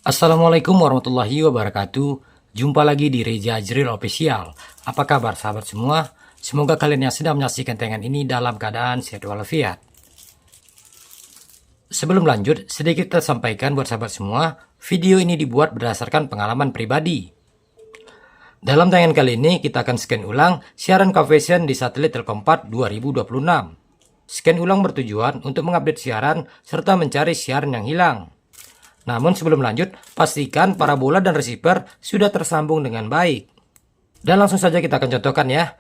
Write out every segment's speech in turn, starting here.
Assalamualaikum warahmatullahi wabarakatuh. Jumpa lagi di Reza Ajril Official. Apa kabar sahabat semua? Semoga kalian yang sedang menyaksikan tayangan ini dalam keadaan sehat walafiat. Sebelum lanjut, sedikit kita sampaikan buat sahabat semua, video ini dibuat berdasarkan pengalaman pribadi. Dalam tayangan kali ini, kita akan scan ulang siaran Kavation di satelit Telkompat 2026. Scan ulang bertujuan untuk mengupdate siaran serta mencari siaran yang hilang. Namun sebelum lanjut, pastikan parabola dan receiver sudah tersambung dengan baik. Dan langsung saja kita akan contohkan ya.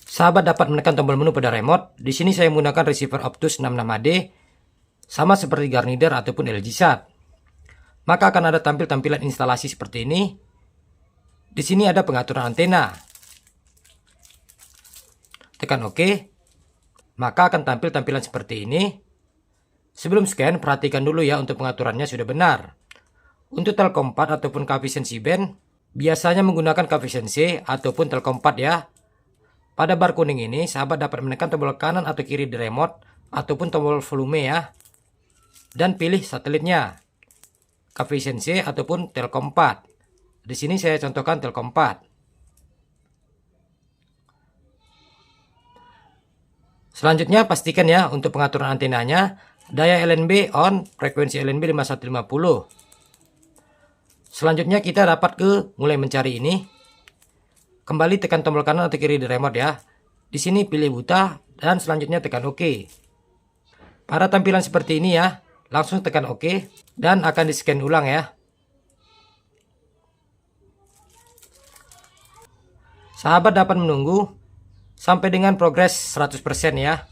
Sahabat dapat menekan tombol menu pada remote. Di sini saya menggunakan receiver Optus 66AD, sama seperti Garnier ataupun LG SAT. Maka akan ada tampil tampilan instalasi seperti ini. Di sini ada pengaturan antena. Tekan OK. Maka akan tampil tampilan seperti ini. Sebelum scan, perhatikan dulu ya untuk pengaturannya sudah benar. Untuk Telkompat ataupun Kavation C-band, biasanya menggunakan Kavation C ataupun Telkompat ya. Pada bar kuning ini, sahabat dapat menekan tombol kanan atau kiri di remote ataupun tombol volume ya. Dan pilih satelitnya, Kavation C ataupun Telkompat. Di sini saya contohkan Telkompat. Selanjutnya pastikan ya untuk pengaturan antenanya, daya LNB on, frekuensi LNB 5150. Selanjutnya kita dapat mulai mencari ini. Kembali tekan tombol kanan atau kiri di remote ya. Di sini pilih buta dan selanjutnya tekan OK. Pada tampilan seperti ini ya, langsung tekan OK dan akan di-scan ulang ya. Sahabat dapat menunggu sampai dengan progres 100% ya.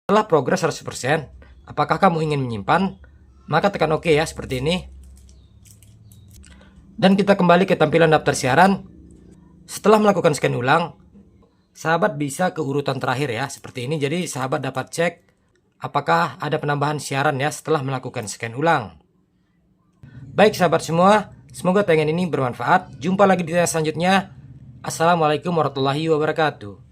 Setelah progres 100%, apakah kamu ingin menyimpan? Maka tekan OK ya, seperti ini. Dan kita kembali ke tampilan daftar siaran. Setelah melakukan scan ulang, sahabat bisa ke urutan terakhir ya, seperti ini. Jadi sahabat dapat cek apakah ada penambahan siaran ya setelah melakukan scan ulang. Baik sahabat semua, semoga tayangan ini bermanfaat. Jumpa lagi di tayangan selanjutnya. Assalamualaikum warahmatullahi wabarakatuh.